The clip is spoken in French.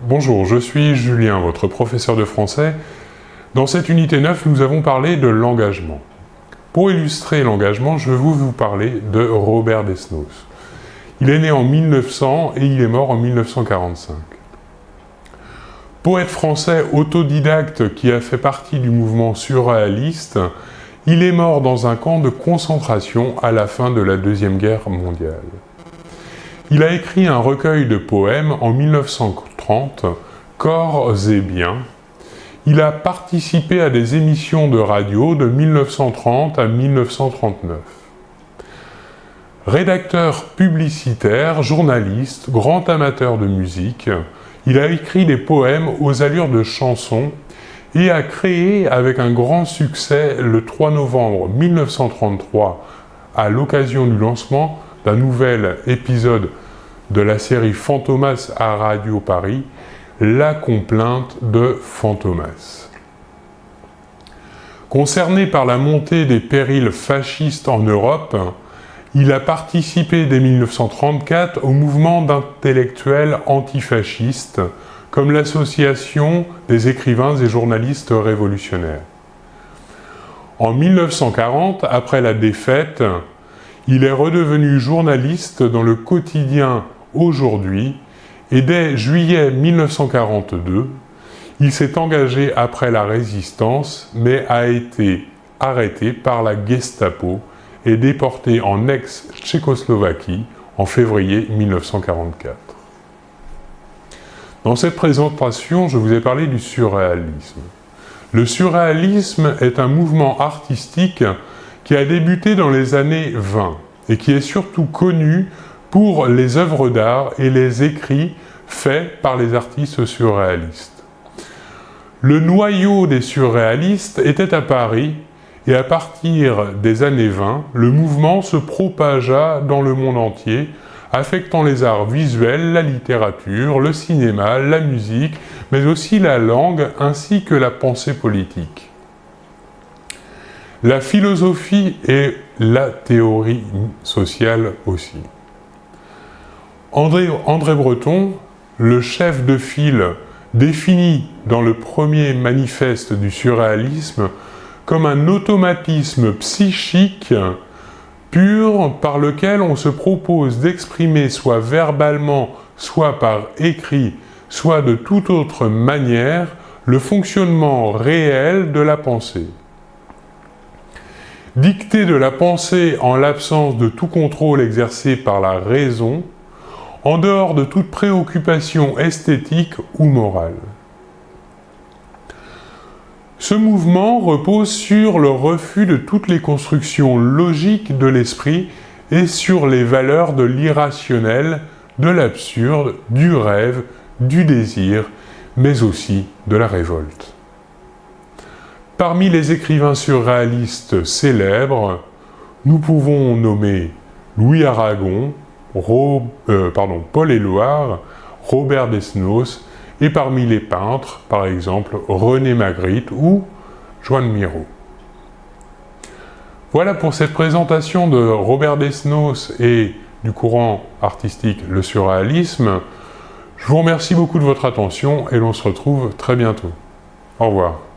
Bonjour, je suis Julien, votre professeur de français. Dans cette unité 9, nous avons parlé de l'engagement. Pour illustrer l'engagement, je vais vous parler de Robert Desnos. Il est né en 1900 et il est mort en 1945. Poète français autodidacte qui a fait partie du mouvement surréaliste, il est mort dans un camp de concentration à la fin de la Deuxième Guerre mondiale. Il a écrit un recueil de poèmes en 1930, Corps et biens. Il a participé à des émissions de radio de 1930 à 1939. Rédacteur publicitaire, journaliste, grand amateur de musique, il a écrit des poèmes aux allures de chansons et a créé avec un grand succès le 3 novembre 1933, à l'occasion du lancement d'un nouvel épisode de la série Fantomas à Radio Paris, La complainte de Fantomas. Concerné par la montée des périls fascistes en Europe, il a participé dès 1934 au mouvement d'intellectuels antifascistes, comme l'Association des écrivains et journalistes révolutionnaires. En 1940, après la défaite, il est redevenu journaliste dans le quotidien Aujourd'hui, et dès juillet 1942, il s'est engagé après la Résistance, mais a été arrêté par la Gestapo et déporté en ex-Tchécoslovaquie en février 1944. Dans cette présentation, je vous ai parlé du surréalisme. Le surréalisme est un mouvement artistique qui a débuté dans les années 20 et qui est surtout connu pour les œuvres d'art et les écrits faits par les artistes surréalistes. Le noyau des surréalistes était à Paris et à partir des années 20, le mouvement se propagea dans le monde entier, affectant les arts visuels, la littérature, le cinéma, la musique, mais aussi la langue ainsi que la pensée politique. La philosophie et la théorie sociale aussi. André Breton, le chef de file, définit dans le premier manifeste du surréalisme comme un automatisme psychique pur par lequel on se propose d'exprimer soit verbalement, soit par écrit, soit de toute autre manière, le fonctionnement réel de la pensée. Dictée de la pensée en l'absence de tout contrôle exercé par la raison, en dehors de toute préoccupation esthétique ou morale. Ce mouvement repose sur le refus de toutes les constructions logiques de l'esprit et sur les valeurs de l'irrationnel, de l'absurde, du rêve, du désir, mais aussi de la révolte. Parmi les écrivains surréalistes célèbres, nous pouvons nommer Louis Aragon, Paul Éluard, Robert Desnos, et parmi les peintres, par exemple, René Magritte ou Joan Miró. Voilà pour cette présentation de Robert Desnos et du courant artistique le surréalisme. Je vous remercie beaucoup de votre attention et l'on se retrouve très bientôt. Au revoir.